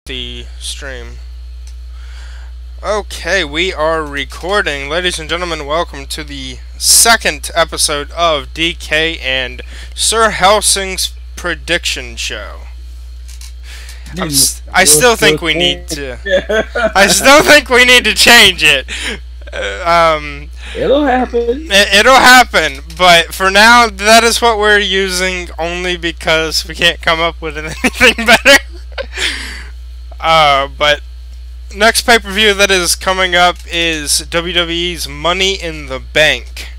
the stream. Okay, we are recording. Ladies and gentlemen, welcome to the second episode of DK and Sirhellsing's prediction show. I still think we need to. I still think we need to change it. It'll happen. It'll happen, but for now, that is what we're using, only because we can't come up with anything better. But next pay-per-view that is coming up is WWE's Money in the Bank.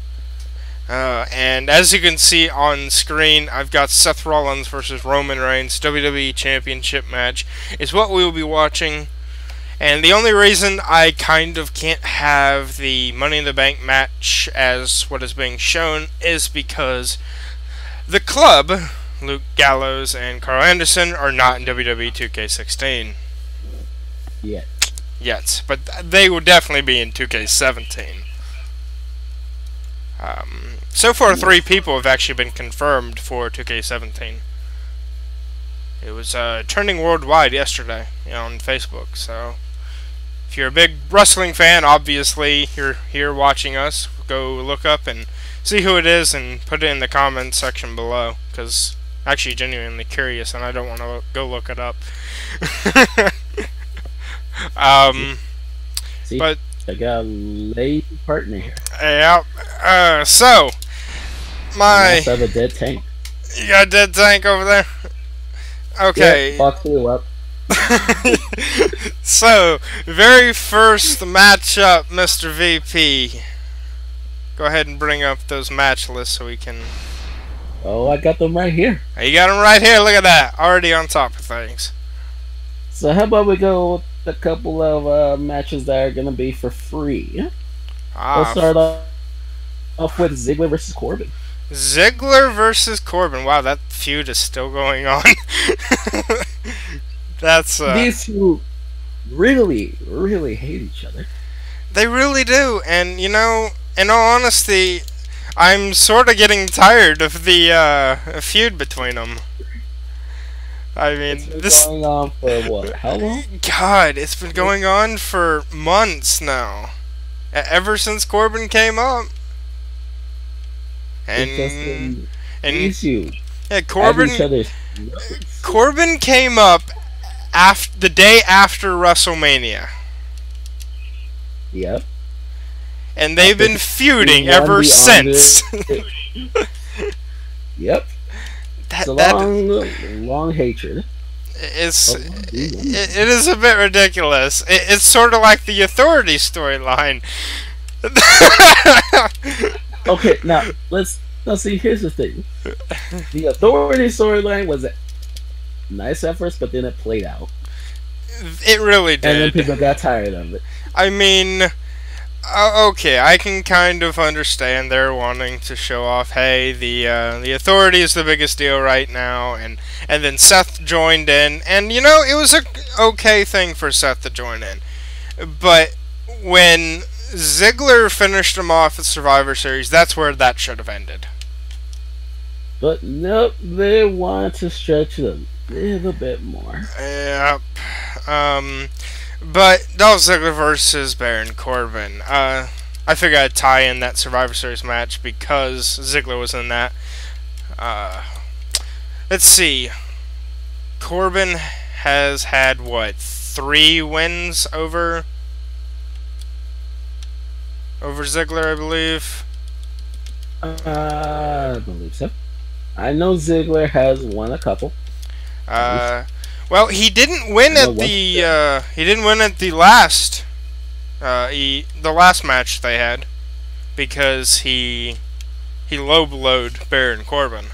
And as you can see on screen, I've got Seth Rollins versus Roman Reigns. WWE Championship match is what we will be watching. And the only reason I kind of can't have the Money in the Bank match as what is being shown is because the club, Luke Gallows and Carl Anderson, are not in WWE 2K16. Yet. But they will definitely be in 2K17. So far, 3 people have actually been confirmed for 2K17. It was trending worldwide yesterday, on Facebook. So, if you're a big wrestling fan, obviously you're here watching us. Go look up and see who it is and put it in the comments section below. Because I'm actually genuinely curious, and I don't want to go look it up. But I got a lady partner here. Yeah. So my. I have a dead tank. You got a dead tank over there. Okay. Yeah, box flew up. So, very first matchup, Mr. VP. Go ahead and bring up those match lists so we can. Oh, I got them right here. You got them right here. Look at that. Already on top of things. So how about we go with a couple of matches that are gonna be for free? Let's start off with Ziggler versus Corbin. Ziggler versus Corbin. Wow, that feud is still going on. That's these two really, really hate each other. They really do, and in all honesty, I'm sort of getting tired of the feud between them. I mean, it's been going on for what? How long? God, it's been going on for months now. Ever since Corbin came up. And issue. Yeah, Corbin came up the day after WrestleMania. Yep. And they've been feuding ever since. Yep. It's a long hatred. It is a bit ridiculous. It's sort of like the Authority storyline. Okay, now see. Here's the thing: the Authority storyline was nice at first, but then it played out. It really did, and then people got tired of it. I mean. Okay, I can kind of understand they're wanting to show off, hey, the Authority is the biggest deal right now, and then Seth joined in, and it was a okay thing for Seth to join in, but when Ziggler finished him off at Survivor Series, that's where that should have ended. But nope, they wanted to stretch it a little bit more. Yep. But Dolph Ziggler versus Baron Corbin. I figured I'd tie in that Survivor Series match because Ziggler was in that. Let's see. Corbin has had, what, 3 wins over Ziggler, I believe? I believe so. I know Ziggler has won a couple. Well, he didn't win at the last the last match they had because he low-blowed Baron Corbin.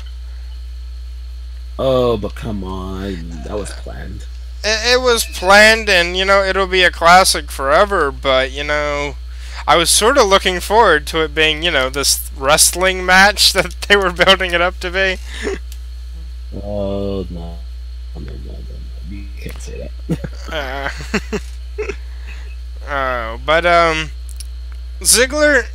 Oh, but come on, that was planned. It was planned, and it'll be a classic forever. But I was sort of looking forward to it being this wrestling match that they were building it up to be. Oh no. You can't say that. But Ziggler,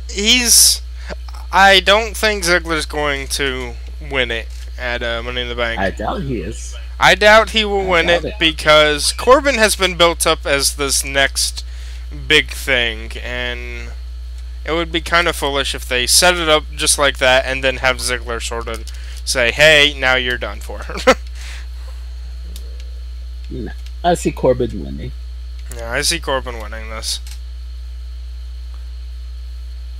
I don't think Ziggler's going to win it at Money in the Bank. I doubt he is. I doubt he will win it because Corbin has been built up as this next big thing, and it would be kind of foolish if they set it up just like that and then have Ziggler sort of say, hey, now you're done for. No, I see Corbin winning. Yeah, I see Corbin winning this.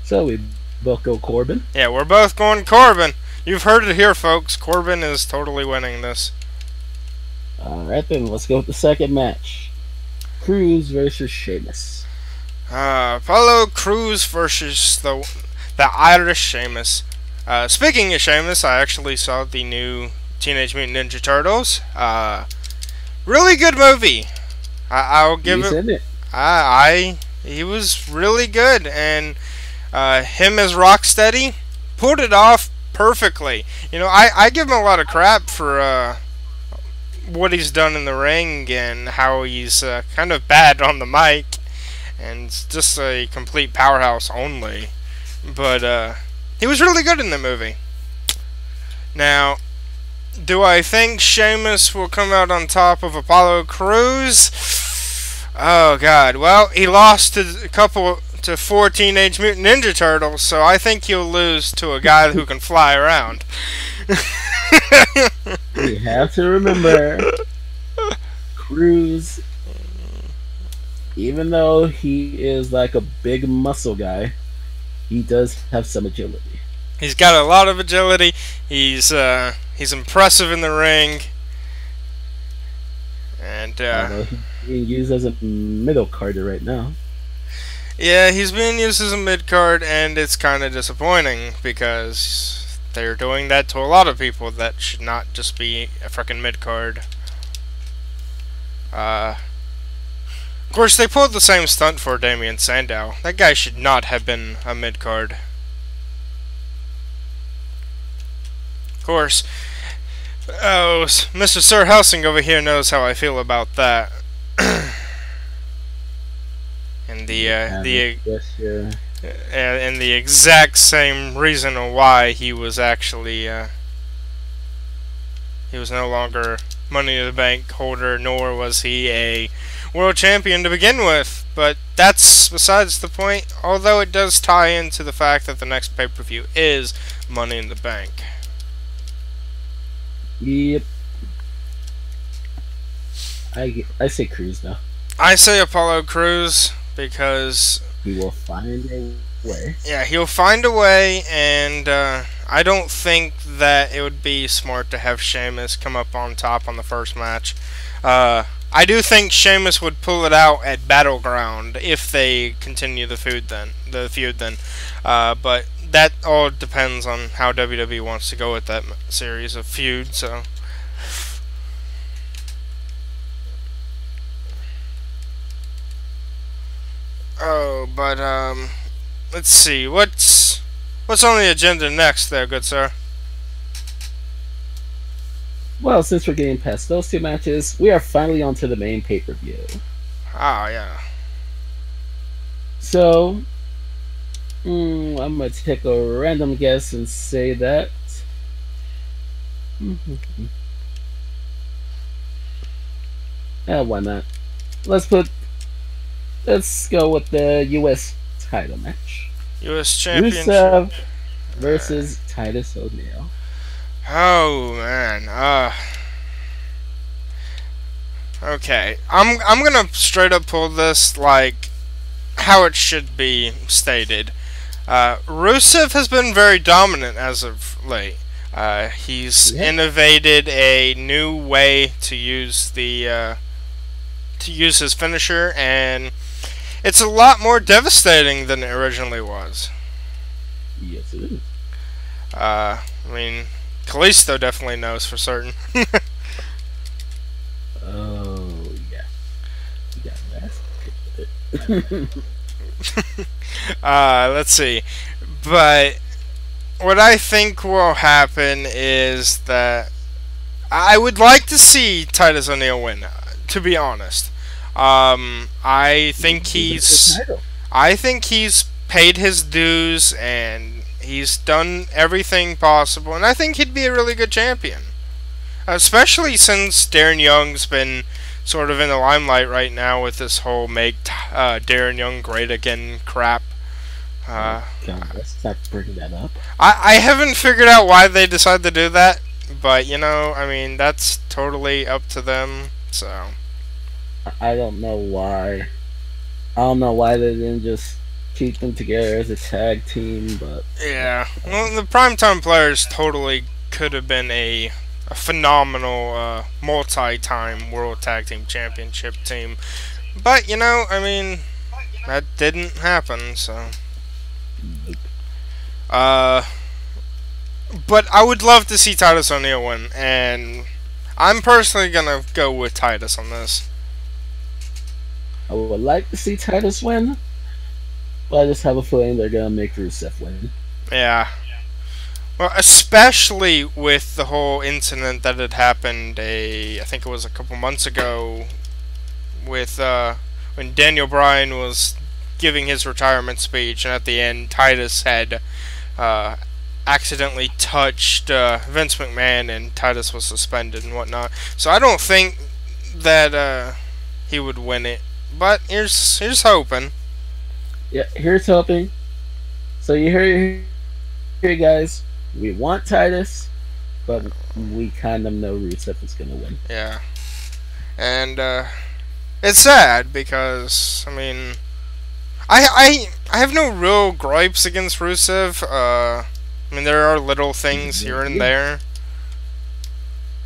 So we both go Corbin? Yeah, we're both going Corbin. You've heard it here, folks. Corbin is totally winning this. Alright then, let's go with the second match. Cruz versus Sheamus. Apollo Crews versus the Irish Sheamus. Speaking of Sheamus, I actually saw the new Teenage Mutant Ninja Turtles. Really good movie. I'll give it. He was really good, and him as Rocksteady pulled it off perfectly. You know, I give him a lot of crap for what he's done in the ring and how he's kind of bad on the mic and just a complete powerhouse only. But he was really good in the movie. Now, do I think Sheamus will come out on top of Apollo Crews? Oh God! Well, he lost to 4 Teenage Mutant Ninja Turtles, so I think he'll lose to a guy who can fly around. We have to remember, Cruz, even though he is like a big muscle guy, he does have some agility. He's got a lot of agility. He's impressive in the ring, and he's being used as a middle carder right now. Yeah, he's being used as a mid card, and it's kind of disappointing because they're doing that to a lot of people that should not just be a frickin' mid card. Of course, they pulled the same stunt for Damien Sandow. That guy should not have been a mid card. Of course, Mr. Sirhellsing over here knows how I feel about that. And and the exact same reason why he was actually he was no longer Money in the Bank holder, nor was he a world champion to begin with. But that's besides the point, although it does tie into the fact that the next pay-per-view is Money in the Bank. Yep. I say Crews now. I say Apollo Crews because he will find a way. Yeah, he'll find a way, and I don't think that it would be smart to have Sheamus come up on top on the first match. I do think Sheamus would pull it out at Battleground if they continue the feud then. But that all depends on how WWE wants to go with that series of feuds. So. Oh, but let's see. What's on the agenda next, there, good sir? Well, since we're getting past those two matches, we are finally on to the main pay-per-view. Ah, yeah. So, I'm gonna take a random guess and say that. Why not? Let's go with the U.S. title match. U.S. Championship. Rusev versus Titus O'Neil. Oh man. Okay. I'm gonna straight up pull this like how it should be stated. Rusev has been very dominant as of late. He's innovated a new way to use his finisher, and it's a lot more devastating than it originally was. Yes, it is. I mean, Kalisto definitely knows for certain. Oh, yeah. You got that. Let's see. But what I think will happen is that I would like to see Titus O'Neil win, to be honest. I think he's paid his dues and he's done everything possible, and I think he'd be a really good champion. Especially since Darren Young's been sort of in the limelight right now with this whole make Darren Young great again crap. God, let's not bring that up. I haven't figured out why they decided to do that, but you know, I mean, that's totally up to them. So I don't know why. I don't know why they didn't just keep them together as a tag team, but yeah, well, the Primetime Players totally could have been a phenomenal multi-time World Tag Team Championship team, but you know, I mean, that didn't happen. So, but I would love to see Titus O'Neil win, and I'm personally gonna go with Titus on this. I would like to see Titus win, but I just have a feeling they're gonna make Rusev win. Yeah. Well, especially with the whole incident that had happened, I think it was a couple months ago, with when Daniel Bryan was giving his retirement speech, and at the end, Titus had accidentally touched Vince McMahon, and Titus was suspended and whatnot. So I don't think that he would win it, but here's hoping. Yeah, here's hoping. So you hear guys. We want Titus, but we kind of know Rusev is going to win. Yeah. And it's sad because, I mean, I have no real gripes against Rusev. I mean, there are little things here and there.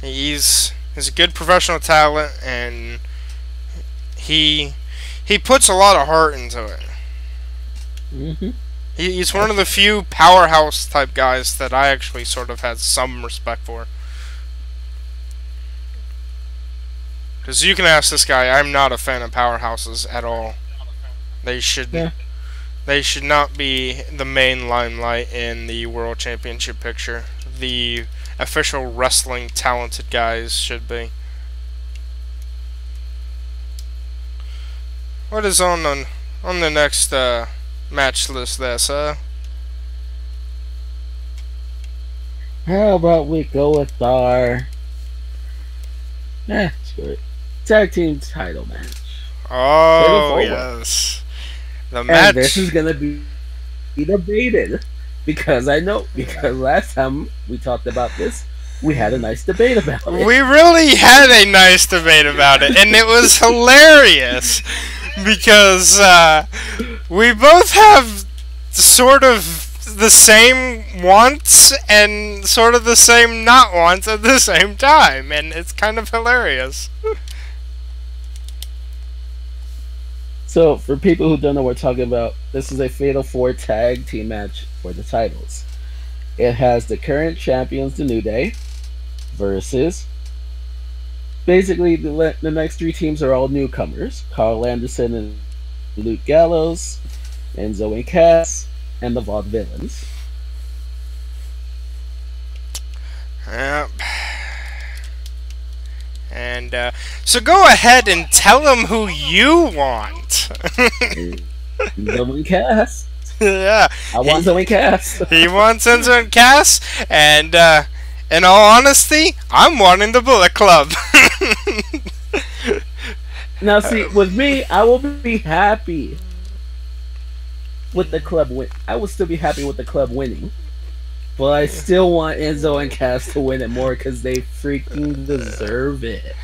He's a good professional talent, and he puts a lot of heart into it. Mm-hmm. He's one of the few powerhouse type guys that I actually sort of had some respect for. Because you can ask this guy, I'm not a fan of powerhouses at all. They should not be the main limelight in the World Championship picture. The official wrestling talented guys should be. What is on the next match list there, sir? How about we go with our screw it. Tag team title match. Oh yes, the match. And this is gonna be debated because last time we talked about this, we had a nice debate about it. We really had a nice debate about it, and it was hilarious. Because we both have sort of the same wants and sort of the same not wants at the same time, and it's kind of hilarious. So, for people who don't know what we're talking about, this is a Fatal 4 tag team match for the titles. It has the current champions, the New Day, versus... Basically, the next three teams are all newcomers. Carl Anderson and Luke Gallows, Enzo and Cass, and the Vaudevillains. Yep. And, so go ahead and tell them who you want. Enzo and Cass. Yeah. I want Enzo and Cass. He wants Enzo and Cass, and, in all honesty, I'm wanting the Bullet Club. Now, see, with me, I will be happy with the club win. I will still be happy with the club winning, but I still want Enzo and Cass to win it more because they freaking deserve it.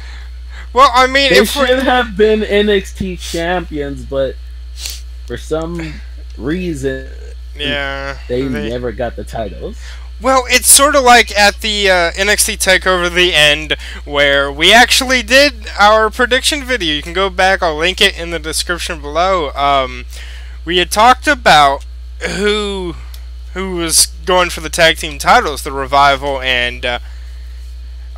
Well, I mean, they should have been NXT champions, but for some reason, they never got the titles. Well, it's sort of like at the NXT TakeOver The End, where we actually did our prediction video. You can go back, I'll link it in the description below. We had talked about who was going for the tag team titles, the Revival and,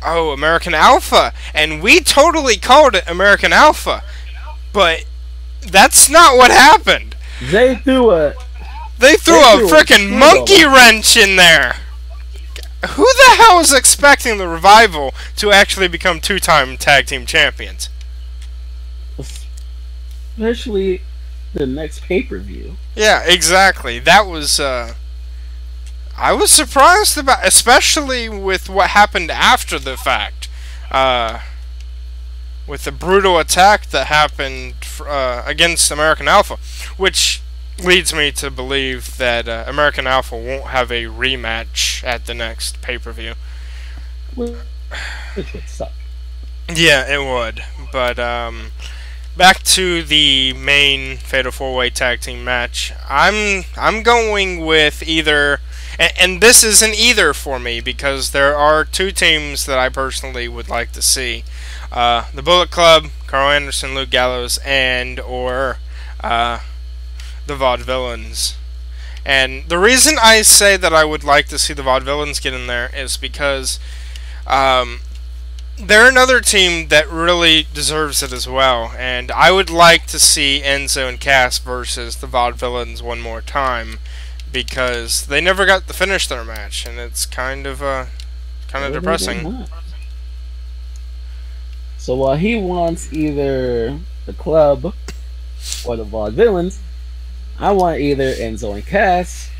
American Alpha. And we totally called it American Alpha, but that's not what happened. They threw a frickin' monkey wrench in there. Who the hell is expecting the Revival to actually become two-time tag team champions? Especially the next pay-per-view. Yeah, exactly. That was, I was surprised about, especially with what happened after the fact. with the brutal attack that happened against American Alpha, which leads me to believe that American Alpha won't have a rematch at the next pay-per-view. Which would suck. Yeah, it would. But back to the main Fatal 4-Way Tag Team match. I'm going with either, and this is an either for me because there are two teams that I personally would like to see. The Bullet Club, Carl Anderson, Luke Gallows, and or the Vaudevillains. And the reason I say that I would like to see the Vaudevillains get in there is because they're another team that really deserves it as well. And I would like to see Enzo and Cass versus the Vaudevillains one more time because they never got to finish their match, and it's kind of depressing. So while he wants either the club or the Vaudevillains, I want either Enzo and Cass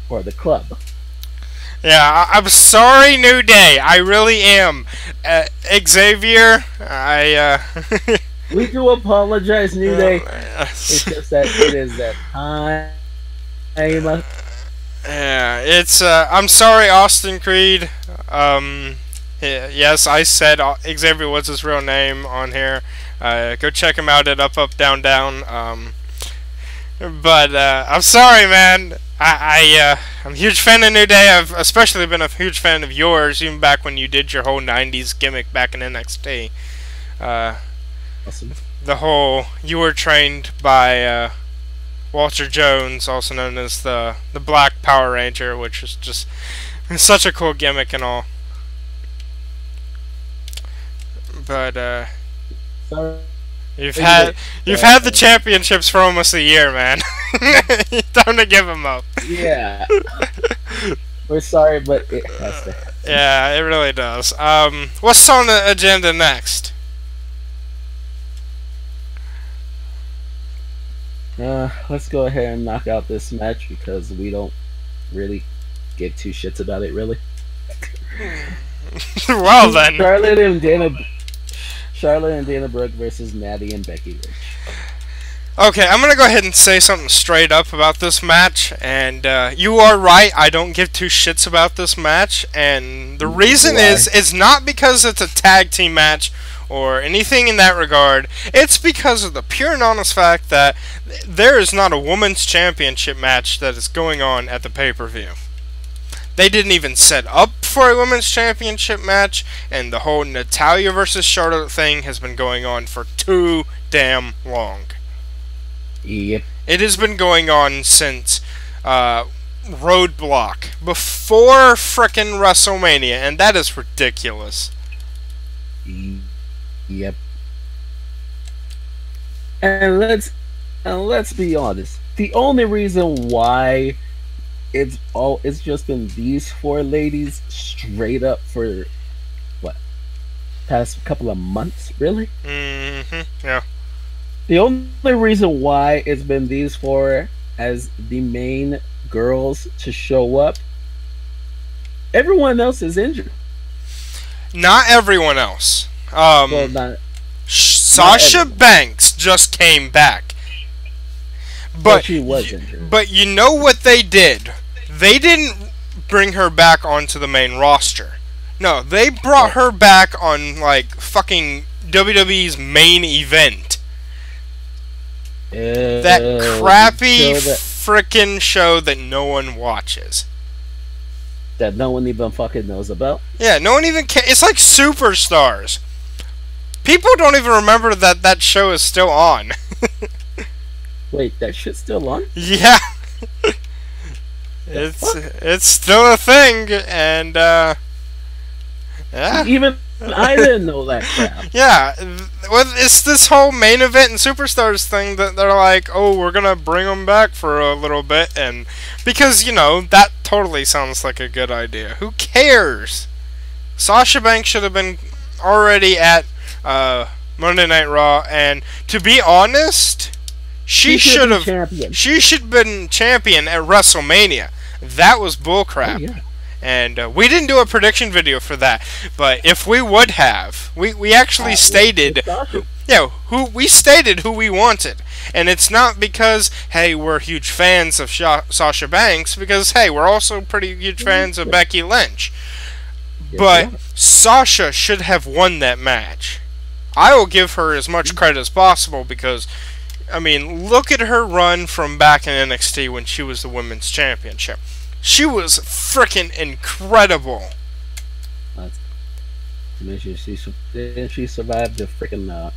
or the club. Yeah, I'm sorry, New Day. I really am. Xavier, We do apologize, New Day. It's just that it is that time. Yeah, it's, I'm sorry, Austin Creed. Yes, I said Xavier was his real name on here. Go check him out at Up Up Down Down. But I'm sorry, man. I'm a huge fan of New Day. I've especially been a huge fan of yours, even back when you did your whole '90s gimmick back in NXT. Awesome. The whole you were trained by Walter Jones, also known as the Black Power Ranger, which is just such a cool gimmick and all. But Sorry. you've had the championships for almost a year, man. Time to give them up. Yeah. We're sorry, but it has to happen. Yeah, it really does. What's on the agenda next? Let's go ahead and knock out this match because we don't really give two shits about it, really. Well then. Charlotte and Dana Brooke versus Natty and Becky Lynch. Okay, I'm gonna go ahead and say something straight up about this match, and you are right, I don't give two shits about this match, and the reason is, it's not because it's a tag team match or anything in that regard, it's because of the pure and honest fact that there is not a women's championship match that is going on at the pay-per-view. They didn't even set up for a women's championship match, and the whole Natalya versus Charlotte thing has been going on for too damn long. Yep. It has been going on since Roadblock, before frickin' WrestleMania, and that is ridiculous. Yep. And let's be honest. The only reason why it's just been these four ladies straight up for what, past couple of months, really? Yeah. The only reason why it's been these four as the main girls to show up, everyone else is injured. Not everyone else. Well, not Sasha Banks just came back. But she was injured. But you know what they did? They didn't bring her back onto the main roster. No, they brought her back on like fucking WWE's main event. That crappy frickin' show that no one watches. That no one even fucking knows about? Yeah, no one even cares. It's like Superstars. People don't even remember that that show is still on. Wait, that shit's still on? Yeah. It's still a thing, and yeah. Even I didn't know that crap. Yeah, well, it's this whole main event and Superstars thing that they're like, oh, we're gonna bring them back for a little bit, and because, you know, that totally sounds like a good idea. Who cares? Sasha Banks should have been already at Monday Night Raw, and to be honest, she should have been champion at WrestleMania. That was bullcrap. Oh, yeah. And we didn't do a prediction video for that, but if we would have, we actually stated, we stated who we wanted. And it's not because, hey, we're huge fans of Sasha Banks, because, hey, we're also pretty huge fans of Becky Lynch. But Sasha should have won that match. I will give her as much credit as possible because, I mean, look at her run from back in NXT when she was the Women's Championship. She was freaking incredible. Did she survive the freaking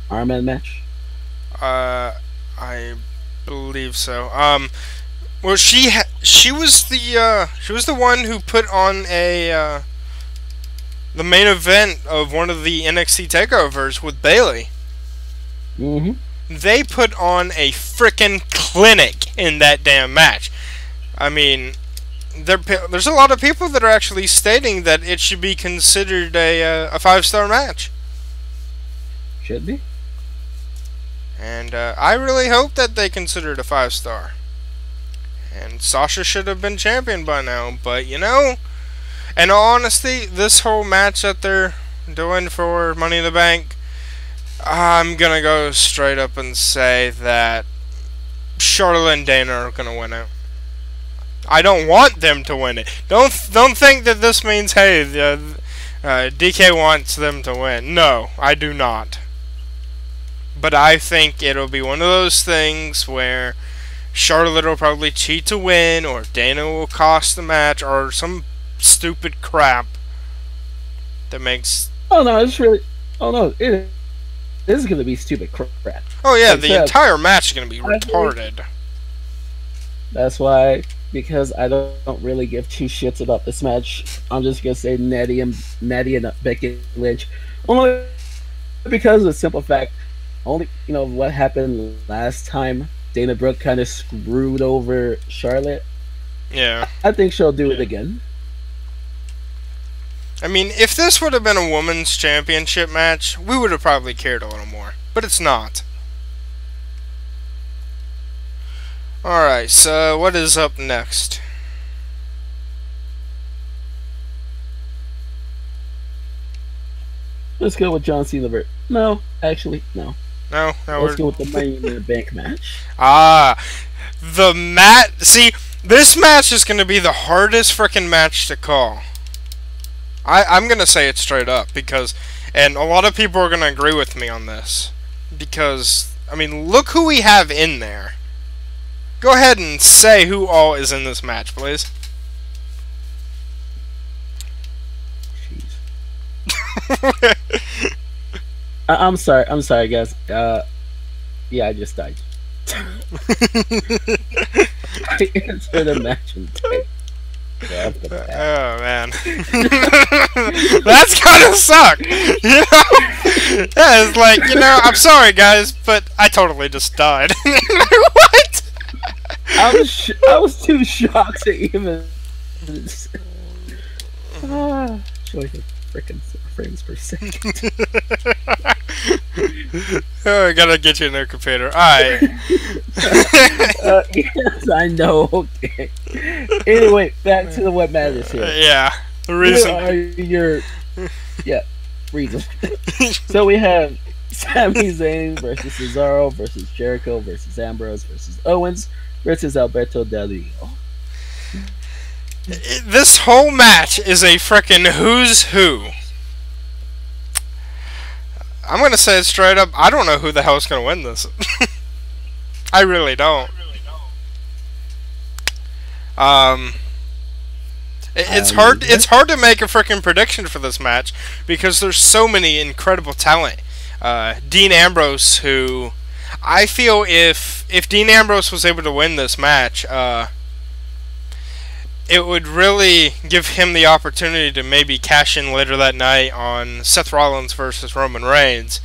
Armand match? I believe so. Well, she was the one who put on the main event of one of the NXT takeovers with Bayley. They put on a frickin' clinic in that damn match. I mean, there's a lot of people that are actually stating that it should be considered a 5-star match. Should be. And I really hope that they consider it a 5-star. And Sasha should have been champion by now, but you know, in all honesty, this whole match that they're doing for Money in the Bank, I'm gonna go straight up and say that Charlotte and Dana are gonna win it. I don't want them to win it. Don't think that this means, hey, DK wants them to win. No, I do not. But I think it'll be one of those things where Charlotte will probably cheat to win, or Dana will cost the match, or some stupid crap that makes... Oh no, it's really... Oh no, this is going to be stupid crap. Oh yeah, the entire match is going to be retarded. That's why, because I don't really give two shits about this match, I'm just going to say Natty and Becky Lynch. Only because of the simple fact, only, you know, what happened last time, Dana Brooke kind of screwed over Charlotte. Yeah. I think she'll do it again. I mean, if this would have been a women's championship match, we would have probably cared a little more. But it's not. Alright, so what is up next? Let's go with John Cena. No, actually, no. No, let's go with the Money in the Bank match. The match. See, this match is going to be the hardest freaking match to call. I'm going to say it straight up because, and a lot of people are going to agree with me on this because, I mean, look who we have in there. Go ahead and say who all is in this match, please. Jeez. I'm sorry, guys. Yeah, I just died. I answered the match and died. Oh man, that's gotta suck. You know, yeah, it's like, you know, I'm sorry guys, but I totally just died. What? I was too shocked to even. Joy the frickin' frames per second. Oh, I gotta get you a new computer. Alright. Yes, I know. Okay. Anyway, back to what matters here. Yeah, the reason. Here are your reason. So we have Sami Zayn versus Cesaro versus Jericho versus Ambrose versus Owens versus Alberto Del Rio. This whole match is a frickin' who's who. I'm gonna say it straight up. I don't know who the hell's gonna win this. I really don't. It's hard. It's hard to make a frickin' prediction for this match because there's so many incredible talent. Dean Ambrose, who I feel if Dean Ambrose was able to win this match, it would really give him the opportunity to maybe cash in later that night on Seth Rollins versus Roman Reigns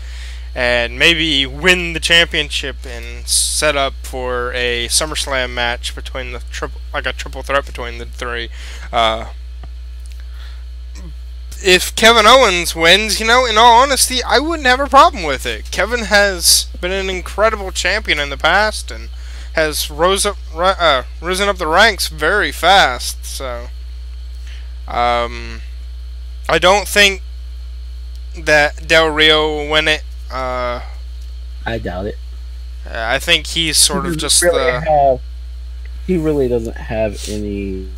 and maybe win the championship and set up for a SummerSlam match between the triple threat between the three. If Kevin Owens wins, you know, in all honesty, I wouldn't have a problem with it. Kevin has been an incredible champion in the past and has risen up the ranks very fast, so I don't think that Del Rio will win it. I doubt it. I think he's sort of just he really doesn't have any,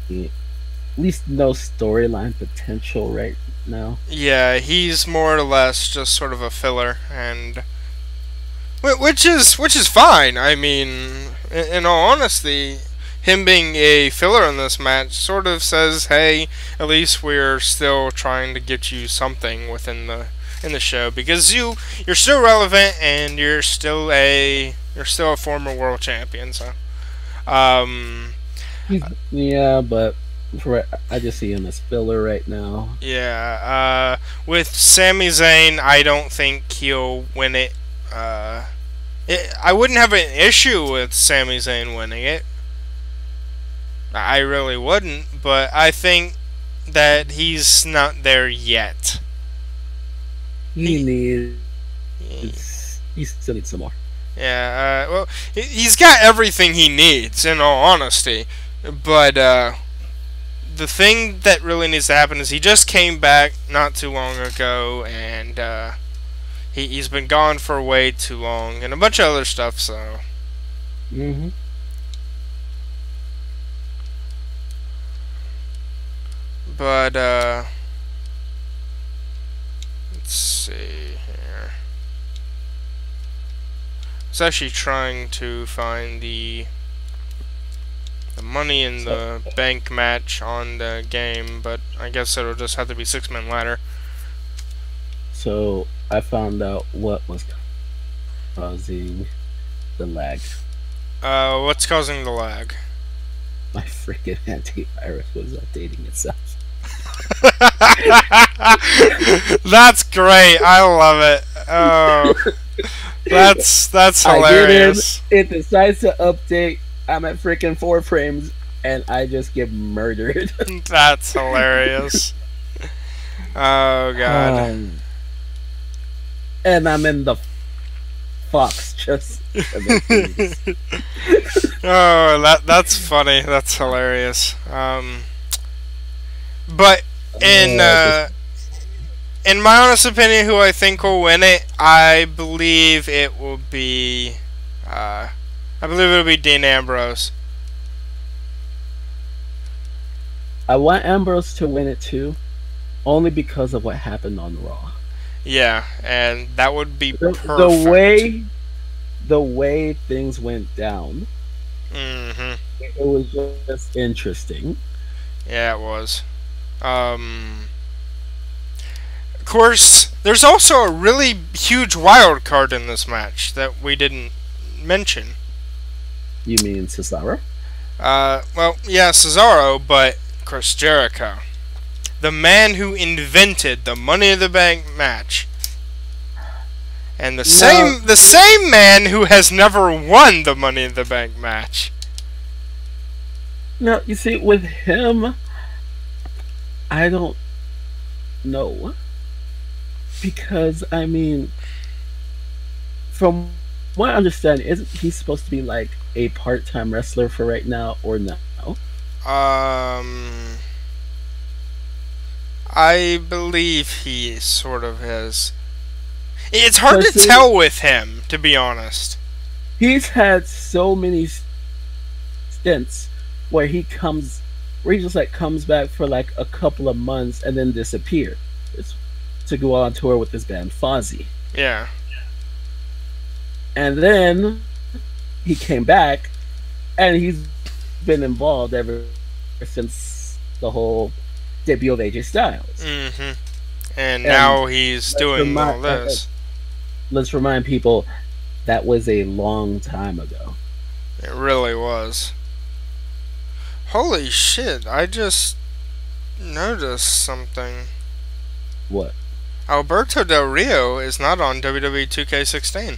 at least no storyline potential right now. Yeah, he's more or less just sort of a filler, and which is fine. I mean, in all honesty, him being a filler in this match sort of says, hey, at least we're still trying to get you something within the show, because you're still relevant and you're still a former world champion. So, yeah, but I just see him as filler right now. Yeah, with Sami Zayn, I don't think he'll win it. I wouldn't have an issue with Sami Zayn winning it. I really wouldn't, but I think that he's not there yet. He still needs some more. Yeah, well, he's got everything he needs, in all honesty. But the thing that really needs to happen is he just came back not too long ago, and he's been gone for way too long, and a bunch of other stuff. So. But let's see here. I was actually trying to find the Money in the Bank match on the game, but I guess it'll just have to be 6-man ladder. So I found out what was causing the lag. What's causing the lag? My freaking antivirus was updating itself. That's great. I love it. Oh, that's hilarious. It decides to update. I'm at freaking 4 frames, and I just get murdered. That's hilarious. Oh god. And I'm in the Fox just. Oh, that's funny. That's hilarious. But in my honest opinion, who I think will win it, I believe it will be Dean Ambrose. I want Ambrose to win it too, only because of what happened on Raw. Yeah, and that would be perfect. The way things went down. It was just interesting. Yeah, it was. Of course, there's also a really huge wild card in this match that we didn't mention. You mean Cesaro? Well, yeah, Cesaro, but Chris Jericho, the man who invented the Money in the Bank match, and the same man who has never won the Money in the Bank match. No, you see, with him, I don't know, because I mean, from what I understand, isn't he supposed to be like a part-time wrestler for right now, or no? I believe he sort of has. It's hard to tell with him, to be honest. He's had so many stints where he just like comes back for like a couple of months and then disappears to go on tour with this band Fozzy. Yeah. And then he came back, and he's been involved ever since the whole debut of AJ Styles. And now he's doing all this. Let's remind people, that was a long time ago. It really was. Holy shit, I just noticed something. What? Alberto Del Rio is not on WWE 2K16.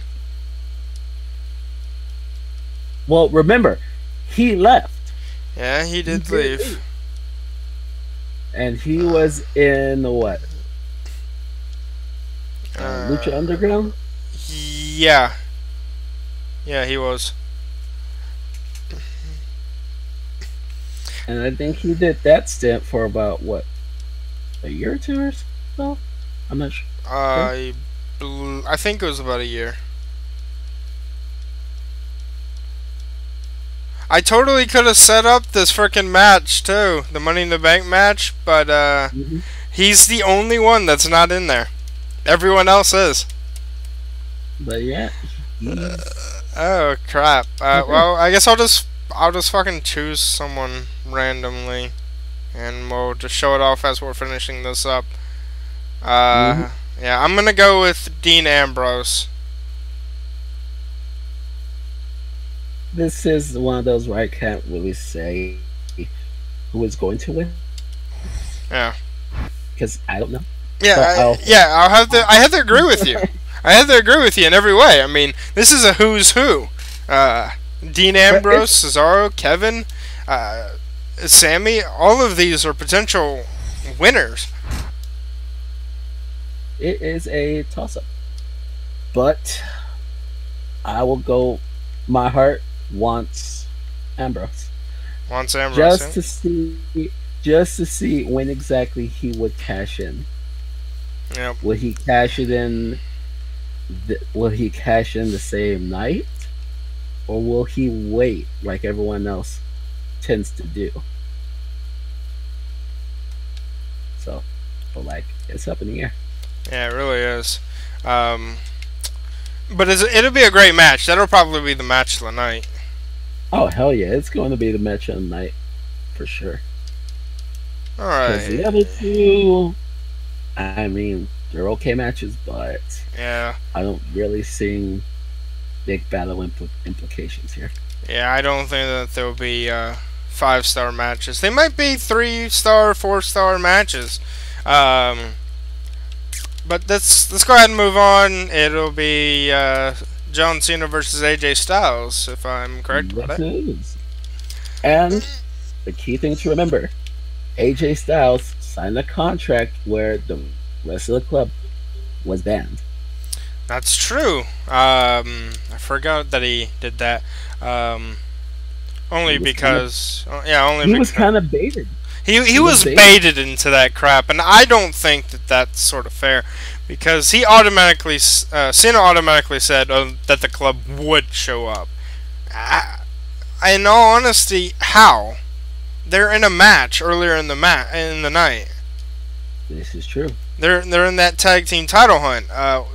Well, remember, he left. Yeah, he did leave. And he was in what? Lucha Underground? Yeah. Yeah, he was. And I think he did that stint for about, what, a year or two or so? I'm not sure. I think it was about a year. I totally could have set up this freaking match too, the Money in the Bank match, but he's the only one that's not in there. Everyone else is. But yeah. Oh crap. Well, I guess I'll just fucking choose someone randomly, and we'll just show it off as we're finishing this up. Yeah, I'm gonna go with Dean Ambrose. This is one of those where I can't really say who is going to win. Yeah. Because I don't know. Yeah, I have to agree with you. I have to agree with you in every way. I mean, this is a who's who. Dean Ambrose, Cesaro, Kevin, Sammy, all of these are potential winners. It is a toss-up. But I will go, my heart wants Ambrose. Wants Ambrose, just to see when exactly he would cash in. Yep. Will he cash it in? Will he cash in the same night, or will he wait like everyone else tends to do? So, but like, it's up in the air. Yeah, it really is. But it'll be a great match. That'll probably be the match of the night. Oh hell yeah! It's going to be the match of the night for sure. All right. Because the other two, I mean, they're okay matches, but yeah, I don't really see big battle implications here. Yeah, I don't think that there'll be 5-star matches. They might be 3-star, 4-star matches. But let's go ahead and move on. It'll be John Cena versus AJ Styles, if I'm correct about it. And the key thing to remember, AJ Styles signed a contract where the rest of the club was banned. That's true. I forgot that he did that. Only because he was kind of baited. He was baited into that crap, and I don't think that that's sort of fair, because he automatically Cena automatically said that the club would show up. In all honesty, how? They're in a match earlier in the night. This is true. They're in that tag team title hunt.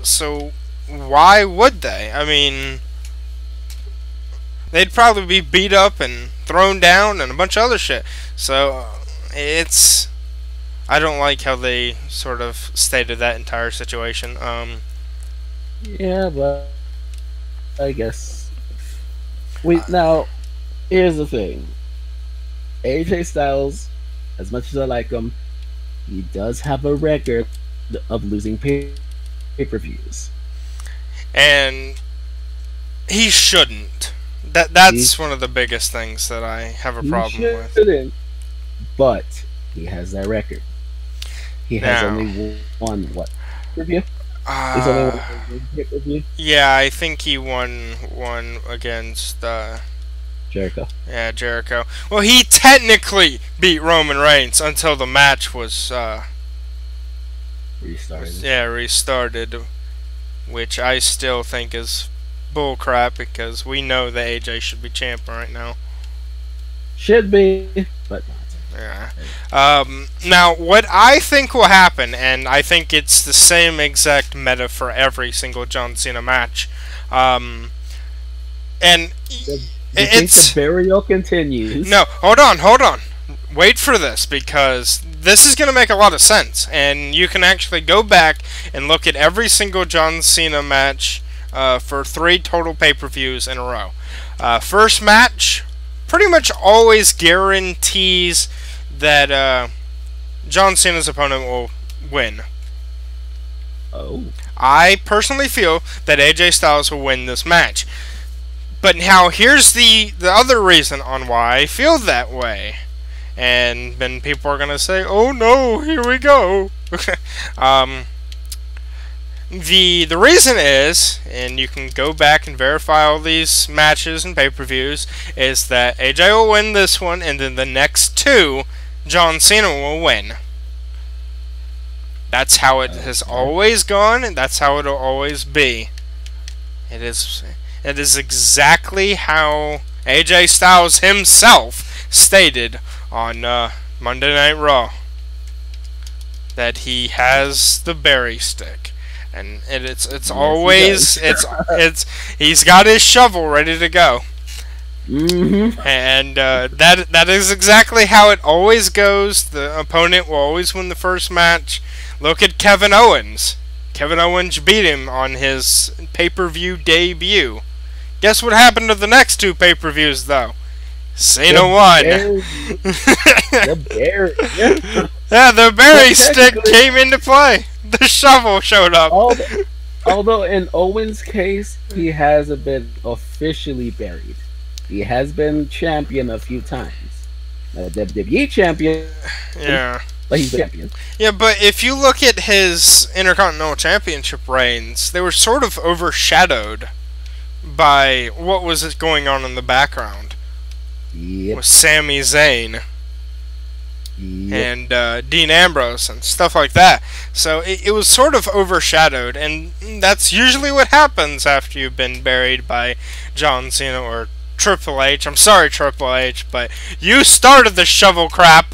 So why would they? I mean, they'd probably be beat up and thrown down and a bunch of other shit. So I don't like how they sort of stated that entire situation. Yeah, but I guess now here's the thing. AJ Styles, as much as I like him, he does have a record of losing pay-per-views. And he shouldn't. That's one of the biggest things that I have a problem with. But he has that record. He has only won what pay-per-view? He's only won pay-per-view? Yeah, I think he won against Jericho. Yeah, Jericho. Well, he technically beat Roman Reigns until the match was restarted, which I still think is bullcrap, because we know that AJ should be champ right now. Should be, but not. Yeah. Now, what I think will happen, and I think it's the same exact meta for every single John Cena match, and the burial continues. No, hold on. Wait for this, because this is going to make a lot of sense, and you can actually go back and look at every single John Cena match for 3 total pay-per-views in a row. First match pretty much always guarantees that John Cena's opponent will win. Oh. I personally feel that AJ Styles will win this match. But now here's the other reason on why I feel that way. And then people are going to say, oh no, here we go. The reason is, and you can go back and verify all these matches and pay-per-views, is that AJ will win this one, and then the next two, John Cena will win. That's how it has always gone, and that's how it'll always be. It is exactly how AJ Styles himself stated on Monday Night Raw, that he has the berry stick. And it's always he's got his shovel ready to go. And that is exactly how it always goes. The opponent will always win the first match. Look at Kevin Owens. Kevin Owens beat him on his pay-per-view debut. Guess what happened to the next two pay-per-views though? Cena won. Yeah, the berry stick came into play. The shovel showed up. Although in Owens' case, he hasn't been officially buried. He has been champion a few times. WWE champion. Yeah. But he's champion. Yeah, but if you look at his Intercontinental Championship reigns, they were sort of overshadowed by what was going on in the background. Yep. With Sami Zayn. Yep. And Dean Ambrose and stuff like that. So it was sort of overshadowed, and that's usually what happens after you've been buried by John Cena or Triple H. I'm sorry, Triple H, but you started the shovel crap.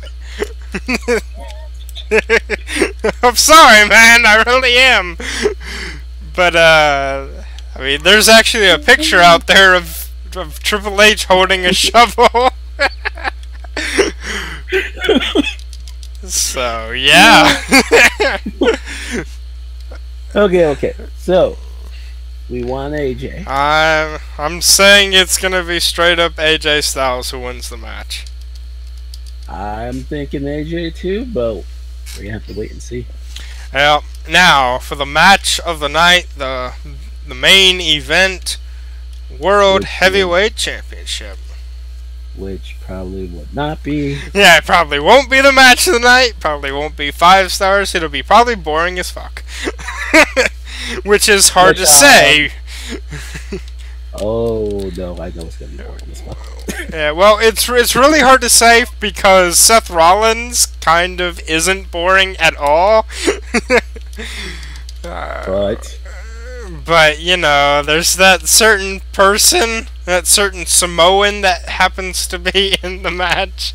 I'm sorry, man, I really am. But, I mean, there's actually a picture out there of Triple H holding a shovel. So, yeah. Okay. So, we want AJ. I'm saying it's gonna be straight up AJ Styles who wins the match. I'm thinking AJ too, but we're gonna have to wait and see. Well, now for the match of the night, the main event, World Heavyweight Championship. Which probably would not be. Yeah, it probably won't be the match of the night. Probably won't be 5 stars. It'll be probably boring as fuck. Which is hard to say. Oh no, I know it's gonna be boring as fuck. Yeah, well, it's really hard to say because Seth Rollins kind of isn't boring at all. But, you know, there's that certain person, that certain Samoan that happens to be in the match.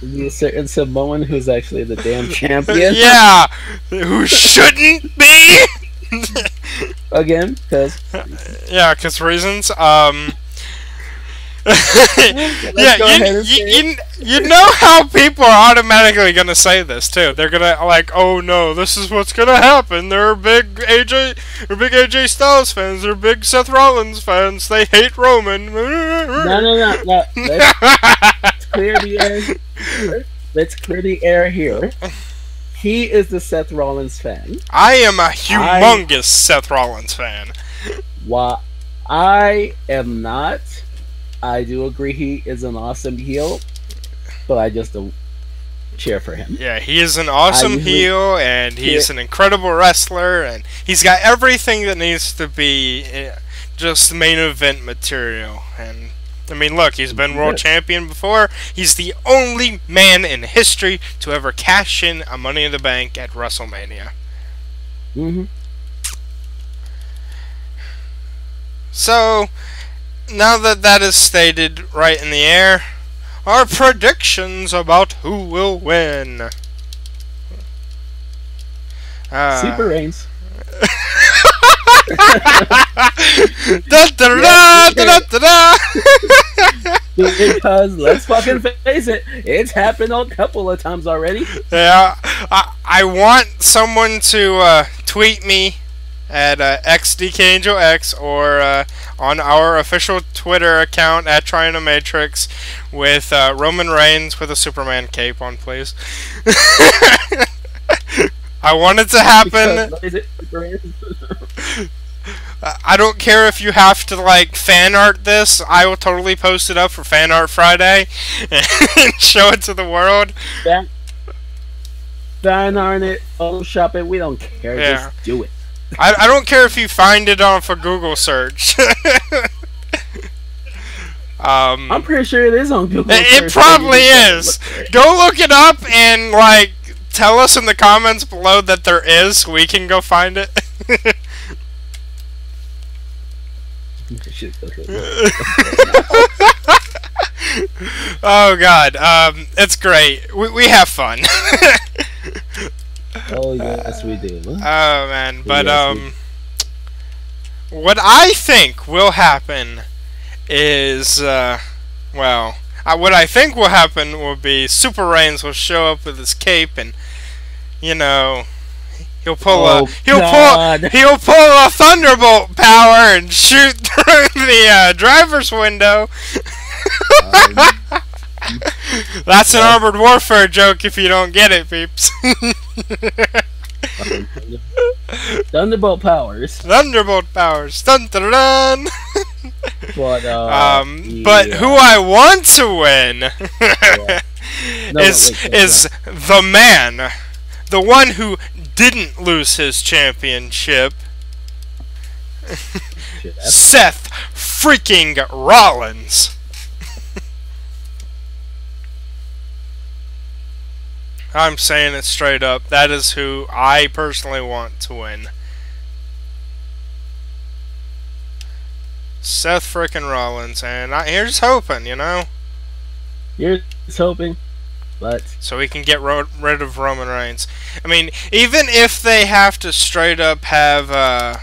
A certain Samoan who's actually the damn champion. Yeah, who shouldn't be. Again, because. Yeah, because reasons. Yeah, you know how people are automatically gonna say this too. They're gonna like, oh no, this is what's gonna happen. They're big AJ Styles fans. They're big Seth Rollins fans. They hate Roman. No. Let's clear the air. Let's clear the air here. He is the Seth Rollins fan. I am a humongous Seth Rollins fan. While I am not. I do agree he is an awesome heel, but I just don't cheer for him. Yeah, he is an awesome heel, and he's an incredible wrestler, and he's got everything that needs to be just main event material. And I mean, look, he's been world champion before. He's the only man in history to ever cash in a Money in the Bank at WrestleMania. So, now that that is stated right in the air, our predictions about who will win. Super Reigns. Because let's fucking face it, it's happened a couple of times already. Yeah, I want someone to tweet me at DKAngel or on our official Twitter account at Trianomatrix with Roman Reigns with a Superman cape on, please. I want it to happen. I don't care if you have to like fan art this. I will totally post it up for Fan Art Friday and show it to the world. fan art it, Photoshop it. We don't care. Yeah. Just do it. I don't care if you find it off a Google search. I'm pretty sure it is on Google. It probably is. Go look it up and like tell us in the comments below that there is. We can go find it. Oh God, it's great. We have fun. Oh yes, we do. Oh man, but what I think will happen is well, what I think will happen will be Super Reigns will show up with his cape and you know. He'll pull a thunderbolt power and shoot through the driver's window. That's an Armored Warfare joke if you don't get it, peeps. Thunderbolt powers. Thunderbolt powers. Dun dun dun. But but who I want to win is the man, the one who didn't lose his championship, Seth freaking Rollins. I'm saying it straight up. That is who I personally want to win. Seth freaking Rollins, and here's hoping, you know. Here's hoping. But so we can get rid of Roman Reigns. I mean, even if they have to straight up have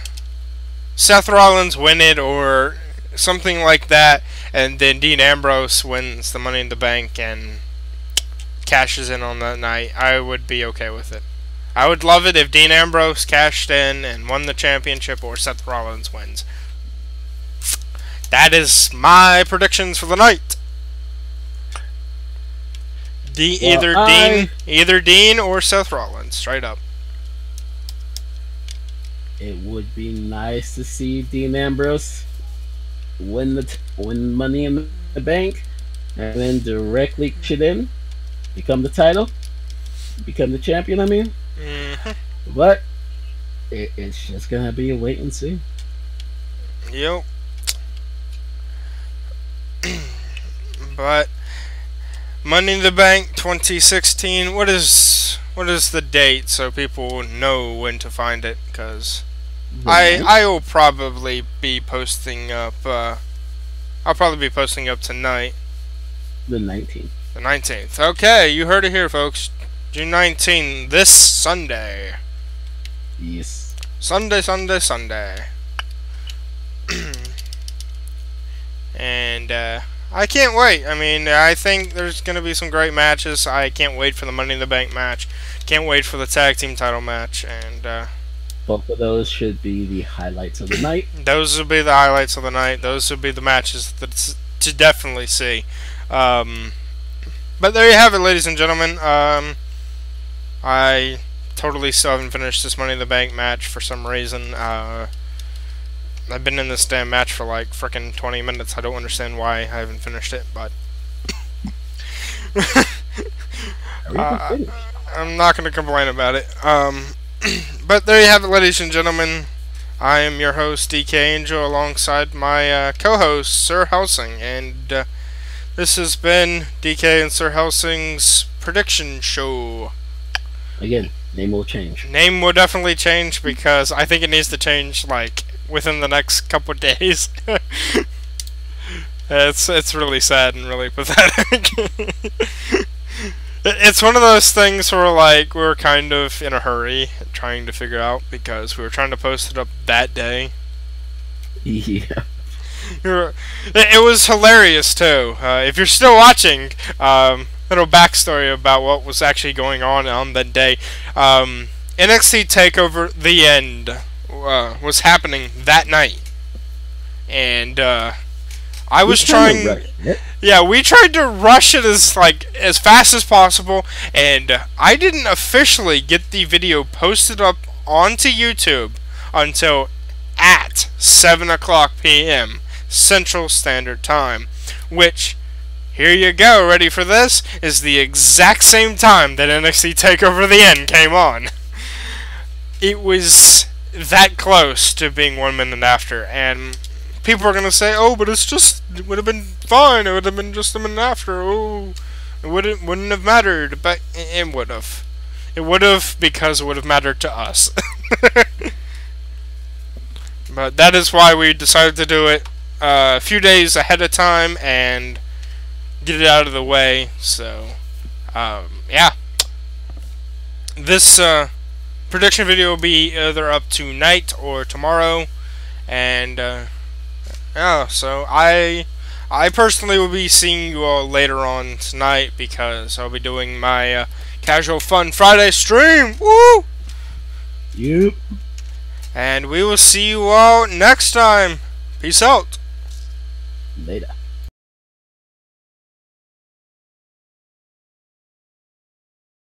Seth Rollins win it or something like that, and then Dean Ambrose wins the Money in the Bank and cashes in on that night, I would be okay with it. I would love it if Dean Ambrose cashed in and won the championship or Seth Rollins wins. That is my predictions for the night. Either Dean or Seth Rollins, straight up. It would be nice to see Dean Ambrose win Money in the Bank, and then directly cash it in, become the champion. I mean, but it's just gonna be a wait and see. Yep. But Money in the Bank 2016. What is the date so people know when to find it? Because I will probably be posting up. I'll probably be posting up tonight. The 19th. The 19th. Okay, you heard it here, folks. June 19th, this Sunday. Yes. Sunday. And I can't wait. I mean, I think there's going to be some great matches. I can't wait for the Money in the Bank match. Can't wait for the tag team title match. And both of those should be the highlights of the night. Those will be the highlights of the night. Those will be the matches to definitely see. But there you have it, ladies and gentlemen. I totally still haven't finished this Money in the Bank match for some reason. I've been in this damn match for like frickin' 20 minutes. I don't understand why I haven't finished it, but I'm not going to complain about it. But there you have it, ladies and gentlemen. I am your host, DKAngel, alongside my co-host, Sirhellsing, and this has been DK and Sirhellsing's prediction show. Again, name will change. Name will definitely change because I think it needs to change like within the next couple of days. It's really sad and really pathetic. It's one of those things where like we're kind of in a hurry trying to figure out because we were trying to post it up that day. Yeah. It was hilarious too. If you're still watching, little backstory about what was actually going on that day. NXT TakeOver The End was happening that night, and I was trying. Yeah, we tried to rush it as fast as possible, and I didn't officially get the video posted up onto YouTube until at 7:00 p.m. Central Standard Time, which, here you go, ready for this, is the exact same time that NXT TakeOver the End came on. It was that close to being 1 minute after, and people are going to say, oh, but it would have been fine, it would have been just a minute after, oh, it wouldn't have mattered, but it would have. It would have, because it would have mattered to us. But that is why we decided to do it a few days ahead of time and get it out of the way. So, yeah. This prediction video will be either up tonight or tomorrow. And, yeah, so I personally will be seeing you all later on tonight because I'll be doing my Casual Fun Friday stream. Woo! Yep. And we will see you all next time. Peace out. Later.